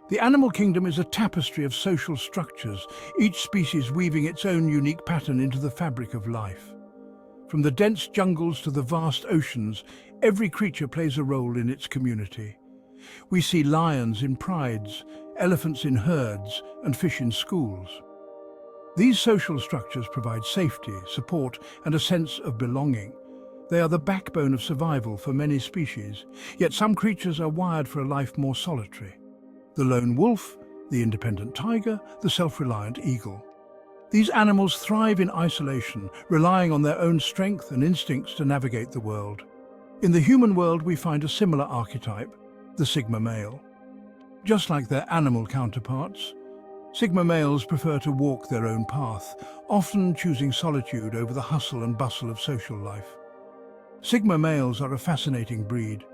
The animal kingdom is a tapestry of social structures, each species weaving its own unique pattern into the fabric of life. From the dense jungles to the vast oceans, every creature plays a role in its community. We see lions in prides, elephants in herds, and fish in schools. These social structures provide safety, support, and a sense of belonging. They are the backbone of survival for many species, yet some creatures are wired for a life more solitary. The lone wolf, the independent tiger, the self-reliant eagle. These animals thrive in isolation, relying on their own strength and instincts to navigate the world. In the human world, we find a similar archetype, the Sigma male. Just like their animal counterparts, Sigma males prefer to walk their own path, often choosing solitude over the hustle and bustle of social life. Sigma males are a fascinating breed.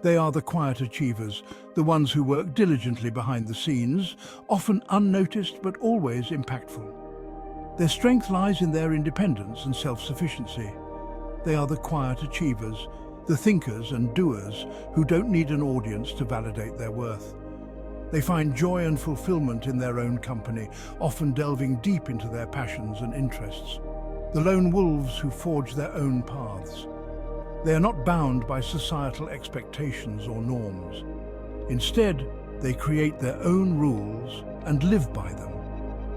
They are the quiet achievers, the ones who work diligently behind the scenes, often unnoticed but always impactful. Their strength lies in their independence and self-sufficiency. They are the quiet achievers, the thinkers and doers who don't need an audience to validate their worth. They find joy and fulfillment in their own company, often delving deep into their passions and interests. The lone wolves who forge their own paths. They are not bound by societal expectations or norms. Instead, they create their own rules and live by them,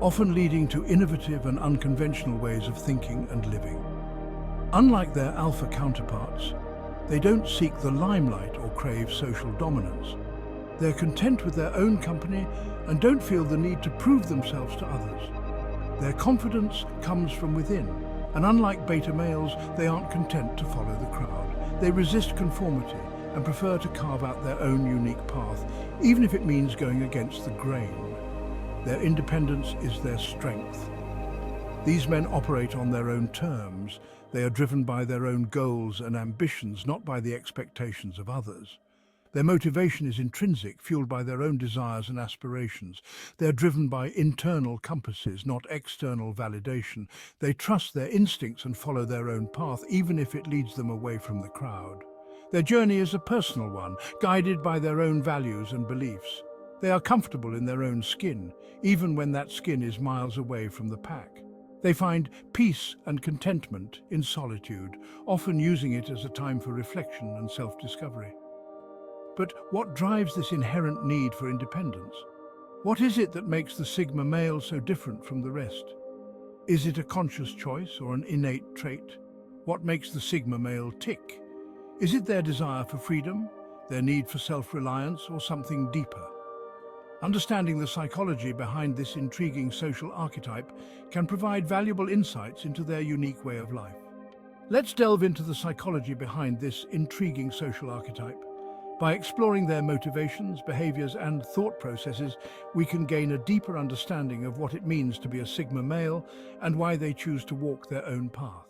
often leading to innovative and unconventional ways of thinking and living. Unlike their alpha counterparts, they don't seek the limelight or crave social dominance. They're content with their own company and don't feel the need to prove themselves to others. Their confidence comes from within, and unlike beta males, they aren't content to follow the crowd. They resist conformity and prefer to carve out their own unique path, even if it means going against the grain. Their independence is their strength. These men operate on their own terms. They are driven by their own goals and ambitions, not by the expectations of others. Their motivation is intrinsic, fueled by their own desires and aspirations. They are driven by internal compasses, not external validation. They trust their instincts and follow their own path, even if it leads them away from the crowd. Their journey is a personal one, guided by their own values and beliefs. They are comfortable in their own skin, even when that skin is miles away from the pack. They find peace and contentment in solitude, often using it as a time for reflection and self-discovery. But what drives this inherent need for independence? What is it that makes the Sigma male so different from the rest? Is it a conscious choice or an innate trait? What makes the Sigma male tick? Is it their desire for freedom, their need for self-reliance, or something deeper? Understanding the psychology behind this intriguing social archetype can provide valuable insights into their unique way of life. Let's delve into the psychology behind this intriguing social archetype. By exploring their motivations, behaviors, and thought processes, we can gain a deeper understanding of what it means to be a Sigma male and why they choose to walk their own path.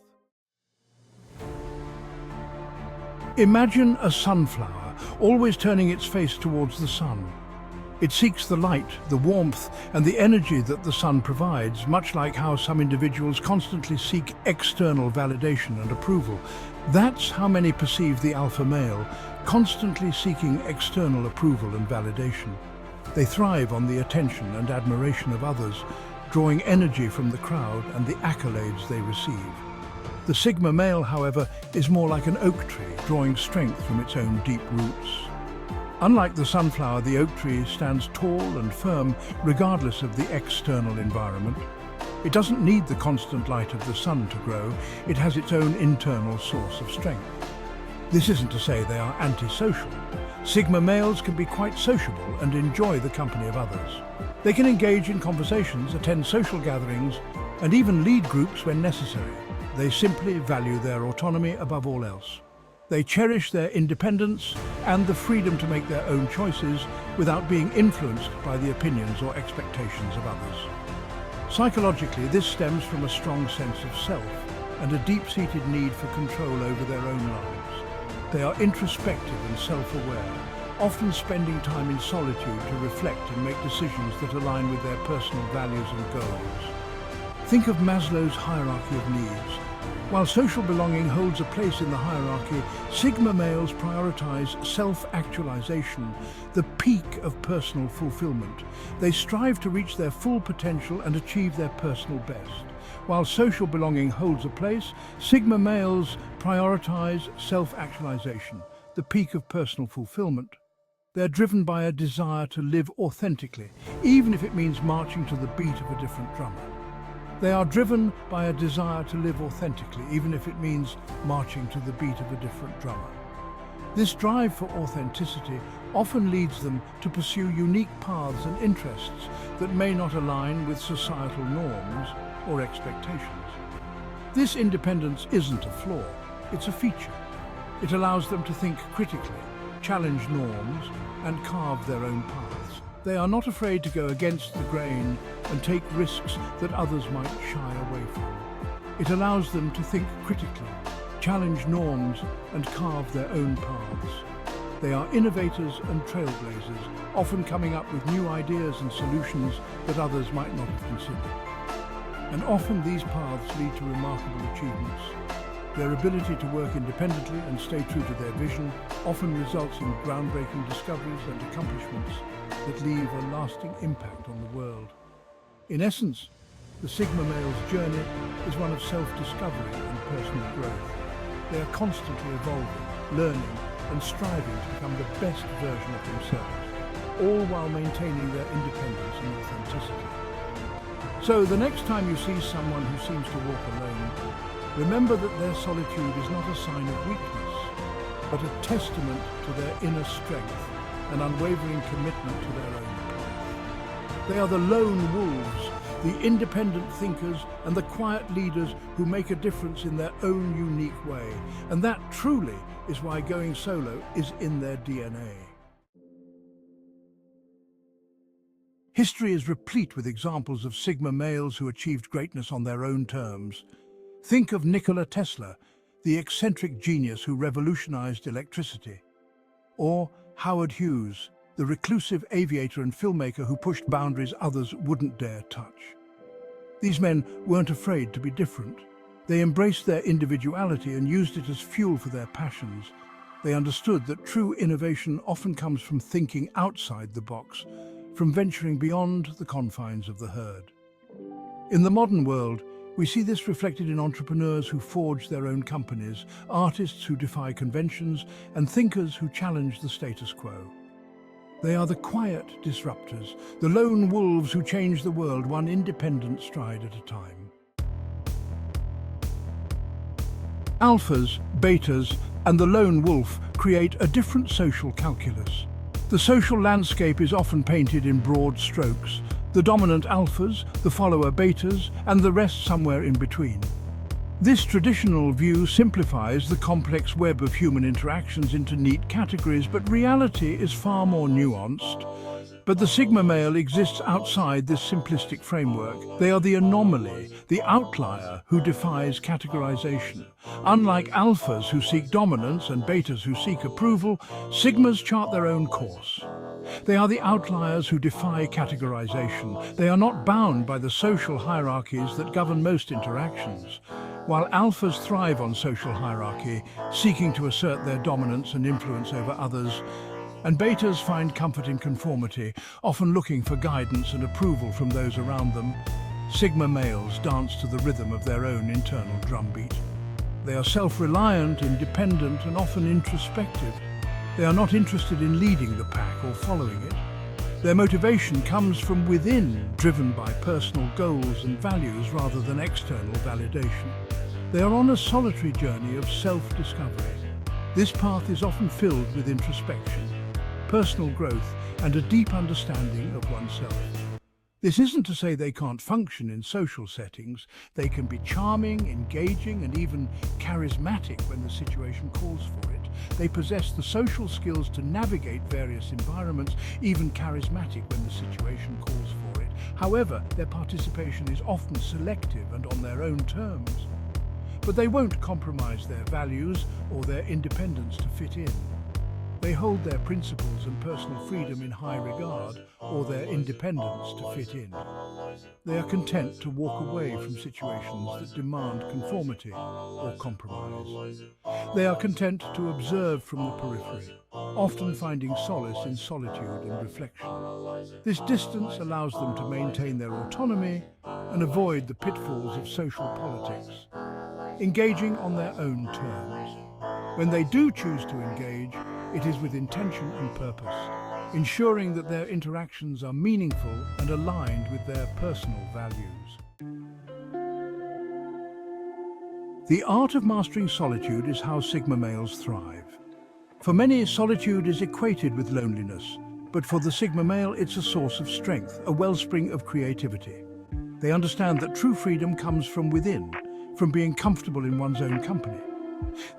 Imagine a sunflower, always turning its face towards the sun. It seeks the light, the warmth, and the energy that the sun provides, much like how some individuals constantly seek external validation and approval. That's how many perceive the alpha male, constantly seeking external approval and validation. They thrive on the attention and admiration of others, drawing energy from the crowd and the accolades they receive. The Sigma male, however, is more like an oak tree, drawing strength from its own deep roots. Unlike the sunflower, the oak tree stands tall and firm regardless of the external environment. It doesn't need the constant light of the sun to grow. It has its own internal source of strength. This isn't to say they are antisocial. Sigma males can be quite sociable and enjoy the company of others. They can engage in conversations, attend social gatherings, and even lead groups when necessary. They simply value their autonomy above all else. They cherish their independence and the freedom to make their own choices without being influenced by the opinions or expectations of others. Psychologically, this stems from a strong sense of self and a deep-seated need for control over their own lives. They are introspective and self-aware, often spending time in solitude to reflect and make decisions that align with their personal values and goals. Think of Maslow's hierarchy of needs. While social belonging holds a place in the hierarchy, Sigma males prioritize self-actualization, the peak of personal fulfillment. They strive to reach their full potential and achieve their personal best. While social belonging holds a place, Sigma males prioritize self-actualization, the peak of personal fulfillment. They're driven by a desire to live authentically, even if it means marching to the beat of a different drummer. They are driven by a desire to live authentically, even if it means marching to the beat of a different drummer. This drive for authenticity often leads them to pursue unique paths and interests that may not align with societal norms or expectations. This independence isn't a flaw, it's a feature. It allows them to think critically, challenge norms, and carve their own paths. They are not afraid to go against the grain and take risks that others might shy away from. It allows them to think critically, challenge norms, and carve their own paths. They are innovators and trailblazers, often coming up with new ideas and solutions that others might not have considered. And often these paths lead to remarkable achievements. Their ability to work independently and stay true to their vision often results in groundbreaking discoveries and accomplishments that leave a lasting impact on the world. In essence, the Sigma male's journey is one of self-discovery and personal growth. They are constantly evolving, learning, and striving to become the best version of themselves, all while maintaining their independence and authenticity. So the next time you see someone who seems to walk alone, remember that their solitude is not a sign of weakness, but a testament to their inner strength and unwavering commitment to their own path. They are the lone wolves, the independent thinkers and the quiet leaders who make a difference in their own unique way. And that truly is why going solo is in their DNA. History is replete with examples of Sigma males who achieved greatness on their own terms. Think of Nikola Tesla, the eccentric genius who revolutionized electricity. Or Howard Hughes, the reclusive aviator and filmmaker who pushed boundaries others wouldn't dare touch. These men weren't afraid to be different. They embraced their individuality and used it as fuel for their passions. They understood that true innovation often comes from thinking outside the box, from venturing beyond the confines of the herd. In the modern world, we see this reflected in entrepreneurs who forge their own companies, artists who defy conventions, and thinkers who challenge the status quo. They are the quiet disruptors, the lone wolves who change the world one independent stride at a time. Alphas, betas, and the lone wolf create a different social calculus. The social landscape is often painted in broad strokes: the dominant alphas, the follower betas, and the rest somewhere in between. This traditional view simplifies the complex web of human interactions into neat categories, but reality is far more nuanced. But the Sigma male exists outside this simplistic framework. They are the anomaly, the outlier who defies categorization. Unlike alphas who seek dominance and betas who seek approval, Sigmas chart their own course. They are the outliers who defy categorization. They are not bound by the social hierarchies that govern most interactions. While alphas thrive on social hierarchy, seeking to assert their dominance and influence over others, and betas find comfort in conformity, often looking for guidance and approval from those around them, Sigma males dance to the rhythm of their own internal drumbeat. They are self-reliant, independent, and often introspective. They are not interested in leading the pack or following it. Their motivation comes from within, driven by personal goals and values rather than external validation. They are on a solitary journey of self-discovery. This path is often filled with introspection, personal growth, and a deep understanding of oneself. This isn't to say they can't function in social settings. They can be charming, engaging, and even charismatic when the situation calls for it. They possess the social skills to navigate various environments, even charismatic when the situation calls for it. However, their participation is often selective and on their own terms. But they won't compromise their values or their independence to fit in. They hold their principles and personal freedom in high regard, or their independence to fit in. They are content to walk away from situations that demand conformity or compromise. They are content to observe from the periphery, often finding solace in solitude and reflection. This distance allows them to maintain their autonomy and avoid the pitfalls of social politics, engaging on their own terms. When they do choose to engage, it is with intention and purpose, ensuring that their interactions are meaningful and aligned with their personal values. The art of mastering solitude is how Sigma males thrive. For many, solitude is equated with loneliness, but for the Sigma male, it's a source of strength, a wellspring of creativity. They understand that true freedom comes from within, from being comfortable in one's own company.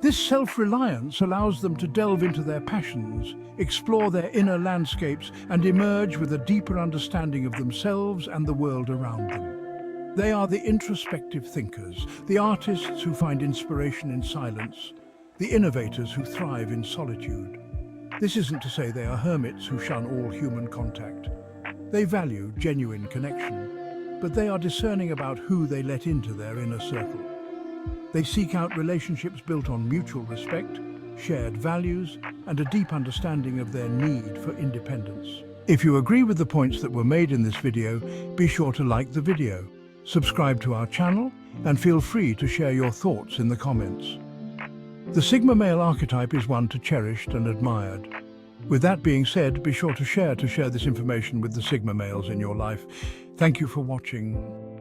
This self-reliance allows them to delve into their passions, explore their inner landscapes, and emerge with a deeper understanding of themselves and the world around them. They are the introspective thinkers, the artists who find inspiration in silence, the innovators who thrive in solitude. This isn't to say they are hermits who shun all human contact. They value genuine connection, but they are discerning about who they let into their inner circle. They seek out relationships built on mutual respect, shared values, and a deep understanding of their need for independence. If you agree with the points that were made in this video, be sure to like the video, subscribe to our channel, and feel free to share your thoughts in the comments. The Sigma male archetype is one to cherished and admired. With that being said, be sure to share this information with the Sigma males in your life. Thank you for watching.